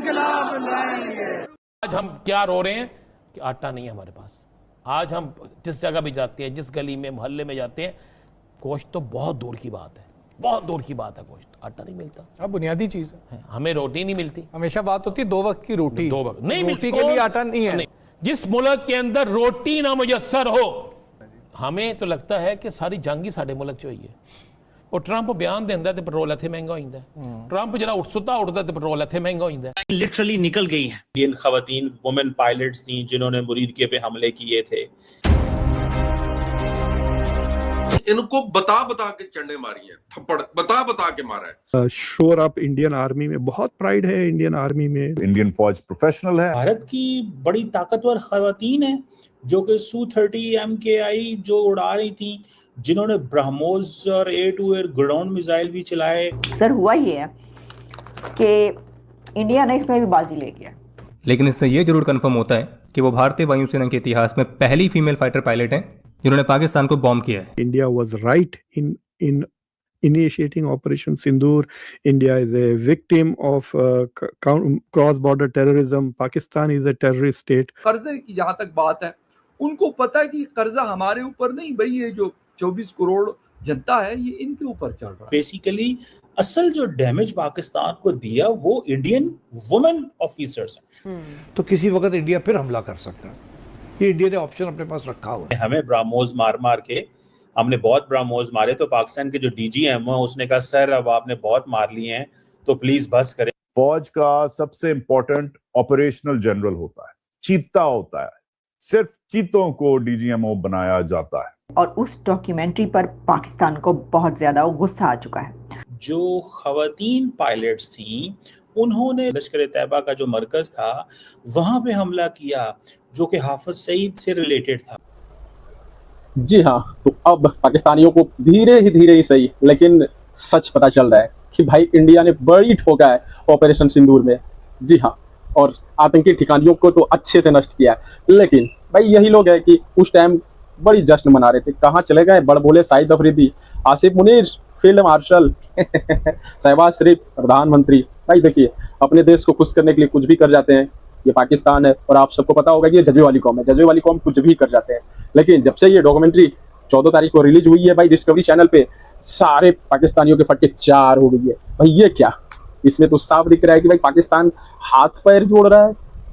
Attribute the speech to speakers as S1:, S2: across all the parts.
S1: इनकलाब लाएंगे।
S2: आज हम क्या रो रहे हैं कि आटा नहीं है हमारे पास। आज हम जिस जगह भी जाते हैं, जिस गली में मोहल्ले में जाते हैं, गोश्त तो बहुत दूर की बात है, बहुत दूर की बात है, गोश्त, आटा नहीं मिलता।
S3: अब बुनियादी चीज है,
S2: हमें रोटी नहीं मिलती।
S3: हमेशा बात होती है 2 वक्त की रोटी,
S2: 2 वक्त नहीं,
S3: रोटी के लिए आटा नहीं है।
S2: जिस मुल्क के अंदर रोटी ना मुयस्सर हो, हमें तो लगता है कि सारी जंग ही साडे मुल्क च होई है। और ट्रंप बयान देंदा ते पेट्रोल इत्थे महंगा हो जांदा है। ट्रंप जरा सुता उठदा ते पेट्रोल इत्थे महंगा हो जांदा है।
S4: लिटरली निकल गई हैं। इंडियन खवातीन वुमेन पायलट्स थी जिन्होंने मुरीदके पे हमले किए थे।
S5: इनको बता के चंडे मारी हैं, थप्पड़ बता के मारा है।
S6: शोर अप इंडियन आर्मी में बहुत प्राइड है। इंडियन आर्मी में
S7: इंडियन फौज प्रोफेशनल है।
S4: भारत की बड़ी ताकतवर खवातीन हैं जो कि Su-30 MKI जो उड़ा रही थी, जिन्होंने ब्रह्मोस और air to air ground missile भी चलाए।
S8: सर हुआ ये है कि इंडिया ने इसमें भी बाजी ले गया,
S9: लेकिन इससे ये जरूर कंफर्म होता है कि वो भारतीय वायुसेना के इतिहास में पहली फीमेल फाइटर पायलट हैं जिन्होंने पाकिस्तान को बॉम्ब किया है।
S6: India was right in initiating Operation Sindoor. India is a victim of cross-border terrorism. Pakistan is a terrorist state.
S1: कर्जे की जहां तक बात है, उनको पता है कि कर्जा हमारे ऊपर नहीं भाई, ये जो 24 करोड़ जनता है ये इनके ऊपर चल रहा है।
S4: बेसिकली असल जो डैमेज पाकिस्तान को दिया वो इंडियन वुमेन ऑफिसर्स हैं।
S10: तो किसी वक्त इंडिया फिर हमला कर सकता है, ये इंडिया ने ऑप्शन अपने पास रखा हुआ है।
S4: हमें ब्राह्मोस मार के, हमने बहुत ब्राह्मोस मारे, तो पाकिस्तान के जो DGM है उसने कहा सर अब आपने बहुत मार लिए हैं तो प्लीज बस करें।
S7: फौज का सबसे इंपॉर्टेंट ऑपरेशनल जनरल होता है, चीता होता है, सिर्फ चीतों को DGMO बनाया जाता है।
S8: और उस डॉक्यूमेंट्री पर पाकिस्तान को बहुत ज्यादा गुस्सा आ चुका है।
S4: जो खवातीन पायलट्स थी उन्होंने लश्कर तैयबा का जो मरकज था वहां पे हमला किया जो कि हाफिज सईद से रिलेटेड था।
S11: जी हाँ, तो अब पाकिस्तानियों को धीरे ही सही लेकिन सच पता चल रहा है कि भाई इंडिया ने बड़ी ठोका है ऑपरेशन सिंदूर में। जी हाँ, और आतंकी ठिकानों को तो अच्छे से नष्ट किया है। लेकिन भाई यही लोग हैं कि उस टाइम बड़ी जश्न मना रहे थे, कहाँ चले गए बड़बोले साइद अफरीदी, आसिफ मुनीर फील्ड मार्शल, शहबाज शरीफ प्रधानमंत्री। भाई देखिए, अपने देश को खुश करने के लिए कुछ भी कर जाते हैं। ये पाकिस्तान है और आप सबको पता होगा कि ये जज्बे वाली कौम है, जज्बे वाली कौम कुछ भी कर जाते हैं। लेकिन जब से ये डॉक्यूमेंट्री 14 तारीख को रिलीज हुई है भाई डिस्कवरी चैनल पे, सारे पाकिस्तानियों के फटके 4 हो गई है। भाई ये क्या, इसमें तो साफ दिख रहा है कि भाई पाकिस्तान हाथ पैर जोड़ रहा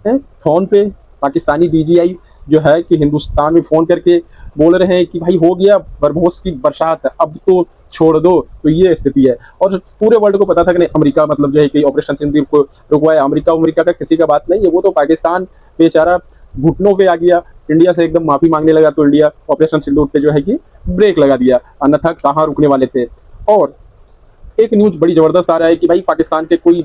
S11: है। फोन पे पाकिस्तानी DGI जो है कि हिंदुस्तान में फोन करके बोल रहे हैं कि भाई हो गया बरमोस की बरसात, अब तो छोड़ दो। तो ये स्थिति है और पूरे वर्ल्ड को पता था कि नहीं, अमेरिका मतलब जो है कि ऑपरेशन सिंदूर को रुकवाया, अमेरिका का किसी का बात नहीं है। वो तो पाकिस्तान बेचारा घुटनों पे आ गया, इंडिया से एकदम माफी मांगने लगा, तो इंडिया ऑपरेशन सिंदूर पे जो है कि ब्रेक लगा दिया, अन्यथा कहाँ रुकने वाले थे। और एक न्यूज बड़ी जबरदस्त आ रहा है कि भाई पाकिस्तान के कोई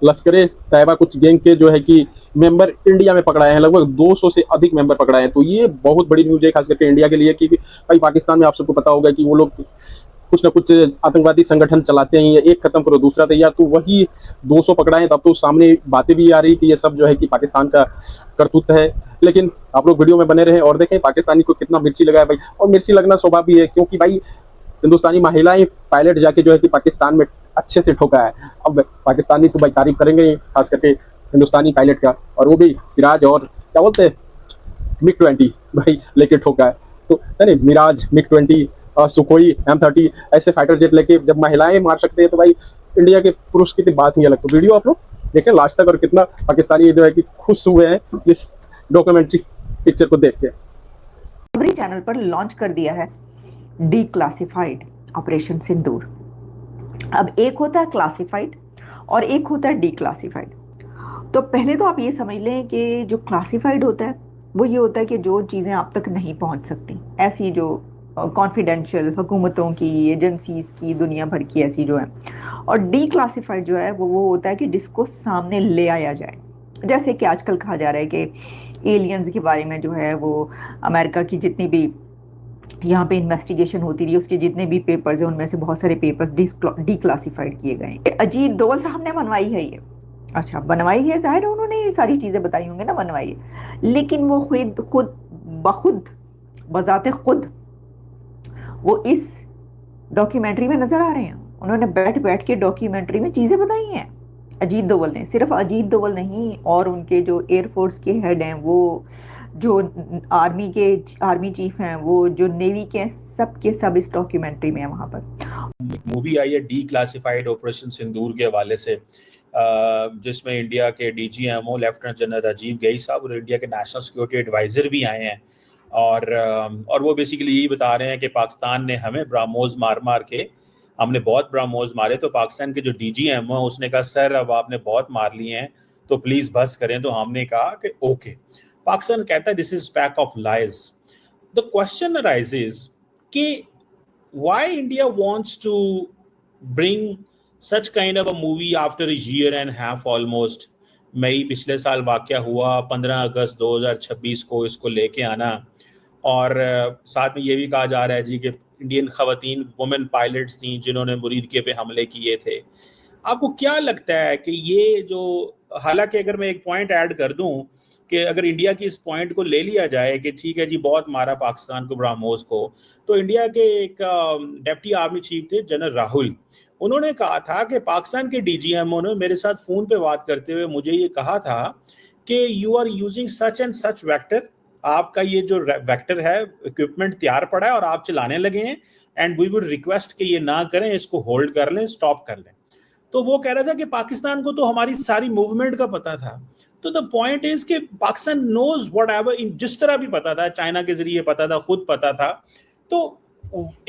S11: लश्कर तैयबा कुछ गैंग के जो है कि मेंबर इंडिया में पकड़ाए हैं, लगभग 200 से अधिक मेंबर पकड़ाए हैं। तो ये बहुत बड़ी न्यूज है खास करके इंडिया के लिए कि भाई पाकिस्तान में आप सबको पता होगा कि वो लोग कुछ ना कुछ आतंकवादी संगठन चलाते हैं, एक खत्म करो दूसरा तैयार। तो वही 200 पकड़ाए, तब तो सामने बातें भी आ रही कि ये सब जो है कि पाकिस्तान का करतूत है। लेकिन आप लोग वीडियो में बने रहे और देखें पाकिस्तानी को कितना मिर्ची लगा है भाई, और मिर्ची लगना स्वाभाविक है क्योंकि भाई हिंदुस्तानी महिलाएं पायलट जाके जो है कि पाकिस्तान में अच्छे से ठोका है। अब पाकिस्तानी तो भाई तारीफ करेंगे खास करके हिंदुस्तानी पायलट का, और वो भी सिराज और क्या बोलते हैं MiG-20 भाई लेके ठोका है। तो नहीं, मिराज, MiG-20, सुखोई, M-30 ऐसे फाइटर जेट लेके जब महिलाएं मार सकते हैं तो भाई इंडिया के पुरुष की बात ही अलग। तो वीडियो आप लोग देखें लास्ट तक और कितना पाकिस्तानी जो है कि खुश हुए हैं इस डॉक्यूमेंट्री पिक्चर को देख के।
S8: डिस्कवरी चैनल पर लॉन्च कर दिया है डीक्लासिफाइड ऑपरेशन सिंदूर। अब एक होता है क्लासिफाइड और एक होता है डीक्लासिफाइड। तो पहले तो आप ये समझ लें कि जो क्लासिफाइड होता है वो ये होता है कि जो चीज़ें आप तक नहीं पहुंच सकती, ऐसी जो कॉन्फिडेंशियल हुकूमतों की, एजेंसीज की, दुनिया भर की ऐसी जो है। और डीक्लासिफाइड जो है वो होता है कि जिसको सामने ले आया जाए। जैसे कि आजकल कहा जा रहा है कि एलियंस के बारे में जो है वो अमेरिका की जितनी भी यहाँ पे इन्वेस्टिगेशन होती रही, उसके जितने भी पेपर्स हैं उनमें से बहुत सारे पेपर्स डीक्लासिफाइड किए गए। अजीत डोवल साहब ने बनवाई है ये, अच्छा बनवाई है, जाहिर है उन्होंने ये सारी चीज़ें बताई होंगी ना, बनवाई है। लेकिन वो खुद बजाते खुद वो इस डॉक्यूमेंट्री में नजर आ रहे हैं। उन्होंने बैठ के डॉक्यूमेंट्री में चीज़ें बताई हैं, अजीत डोवल ने, सिर्फ अजीत डोवल नहीं, और उनके जो एयरफोर्स के हेड हैं, वो जो आर्मी चीफ हैं, वो जो नेवी के हैं, सब के सब इस डॉक्यूमेंट्री में है वहाँ पर।
S4: मूवी आई है डीक्लासिफाइड ऑपरेशन सिंदूर के हवाले से, जिसमें इंडिया के DGMO लेफ्टिनेंट जनरल राजीव गई साहब और इंडिया के नेशनल सिक्योरिटी एडवाइजर भी आए हैं, और वो बेसिकली यही बता रहे हैं कि पाकिस्तान ने हमें ब्राह्मोस मार के, हमने बहुत ब्राह्मोस मारे, तो पाकिस्तान के जो DGMO है उसने कहा सर अब आपने बहुत मार लिए हैं तो प्लीज बस करें। तो हमने कहा कि ओके। पाकिस्तान कहता है this is pack of lies. The question arises कि why India wants to bring such kind of a movie after a year and half almost. मई पिछले साल वाकया हुआ, 15 अगस्त 2026 को इसको लेके आना, और साथ में ये भी कहा जा रहा है जी कि इंडियन खवातीन वुमेन पायलट्स थी जिन्होंने मुरीदके पे हमले किए थे। आपको क्या लगता है कि ये जो, हालांकि अगर मैं एक पॉइंट ऐड कर दूं कि अगर इंडिया की इस पॉइंट को ले लिया जाए कि ठीक है जी बहुत मारा पाकिस्तान को ब्राह्मोस को, तो इंडिया के एक डेप्टी आर्मी चीफ थे जनरल राहुल, उन्होंने कहा था कि पाकिस्तान के DGMO ने मेरे साथ फोन पे बात करते हुए मुझे ये कहा था कि you are using such and such vector, आपका ये जो वेक्टर है इक्विपमेंट तैयार पड़ा है और आप चलाने लगे हैं, एंड वी वुड रिक्वेस्ट कि ये ना करें, इसको होल्ड कर लें, स्टॉप कर लें। तो वो कह रहा था कि पाकिस्तान को तो हमारी सारी मूवमेंट का पता था। तो द पॉइंट इज कि पाकिस्तान नोज व्हाटएवर, जिस तरह भी पता था, चाइना के जरिए पता था, खुद पता था, तो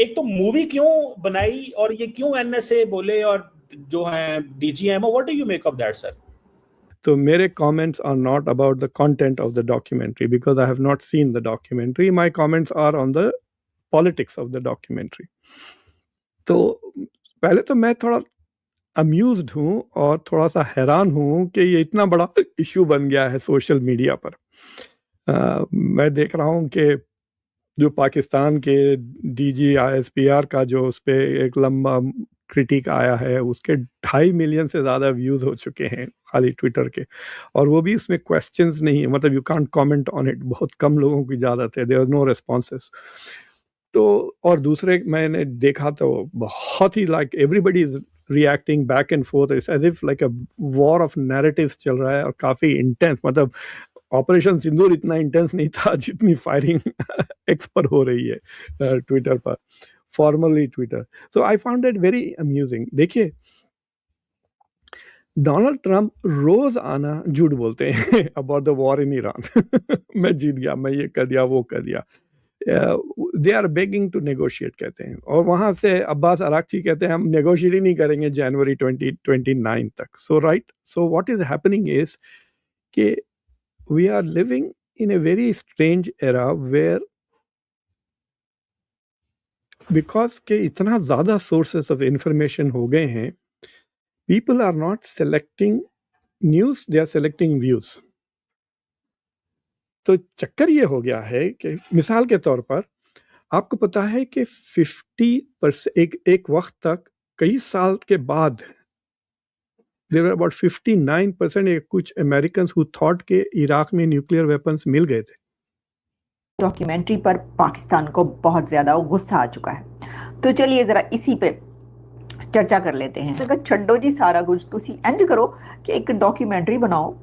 S4: एक तो मूवी क्यों बनाई और ये क्यों NSA बोले और जो है DGMO, what do you make of that sir?
S6: So mere comments are not about the content of the documentary because I have not seen the documentary. My comments are on the politics of the documentary. तो पहले तो मैं थोड़ा amused हूँ और थोड़ा सा हैरान हूँ कि ये इतना बड़ा इशू बन गया है सोशल मीडिया पर। मैं देख रहा हूँ कि जो पाकिस्तान के DG ISPR का जो उस पर एक लंबा क्रिटिक आया है, उसके 2.5 मिलियन से ज़्यादा व्यूज़ हो चुके हैं खाली ट्विटर के, और वो भी उसमें क्वेश्चंस नहीं है, मतलब you can't comment on it, बहुत कम लोगों की इजाज़त है, देयर आर नो रिस्पॉन्सेस। तो और दूसरे मैंने देखा तो बहुत ही like everybody is reacting back and forth, it's as if like a war of narratives चल रहा है और काफ़ी इंटेंस, मतलब ऑपरेशन सिंदूर इतना इंटेंस नहीं था जितनी फायरिंग एक्स पर हो रही है ट्विटर पर, formally Twitter. So I found that very amusing. देखिए डोनाल्ड ट्रंप रोज आना झूठ बोलते हैं about the war in Iran मैं जीत गया, मैं ये कर दिया, वो कर दिया। They are begging to negotiate कहते हैं, और वहाँ से अब्बास अराक्ची कहते हैं हम नेगोशिएट ही नहीं करेंगे जनवरी 2029 तक। So right, so what is happening is कि we are living in a very strange era where because के इतना ज़्यादा sources of information हो गए हैं, people are not selecting news, they are selecting views। तो चक्कर ये हो गया है कि मिसाल के तौर पर आपको पता है कि 50% एक वक्त तक कई साल के बाद there were about 59% कुछ अमेरिकन्स who thought के इराक में न्यूक्लियर वेपन्स मिल गए थे।
S8: डॉक्यूमेंट्री पर पाकिस्तान को बहुत ज्यादा गुस्सा आ चुका है, तो चलिए जरा इसी पे चर्चा कर लेते हैं। तो छड्डो जी सारा कुछ, तुसी इंज करो कि एक डॉक्यूमेंट्री बनाओ।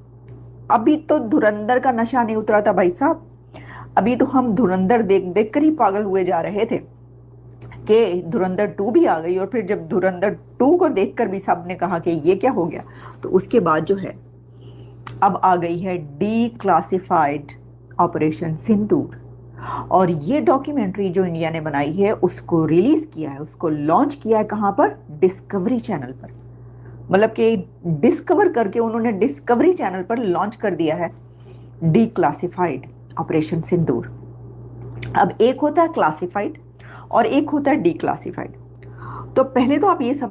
S8: अभी तो धुरंधर का नशा नहीं उतरा था भाई साहब, अभी तो हम धुरंधर देख देख कर ही पागल हुए जा रहे थे कि धुरंधर 2 भी आ गई, और फिर जब धुरंधर 2 को देखकर भी सब ने कहा कि ये क्या हो गया, तो उसके बाद जो है अब आ गई है डीक्लासिफाइड ऑपरेशन सिंदूर, और ये डॉक्यूमेंट्री जो इंडिया ने बनाई है उसको रिलीज किया है, उसको लॉन्च किया है कहाँ पर? डिस्कवरी चैनल पर। मतलब कि डिस्कवर करके उन्होंने डिस्कवरी चैनल पर लॉन्च कर दिया है डीक्लासिफाइड ऑपरेशन सिंदूर। अब एक होता है क्लासिफाइड और एक होता है डीक्लासिफाइड। तो पहले तो आप ये सब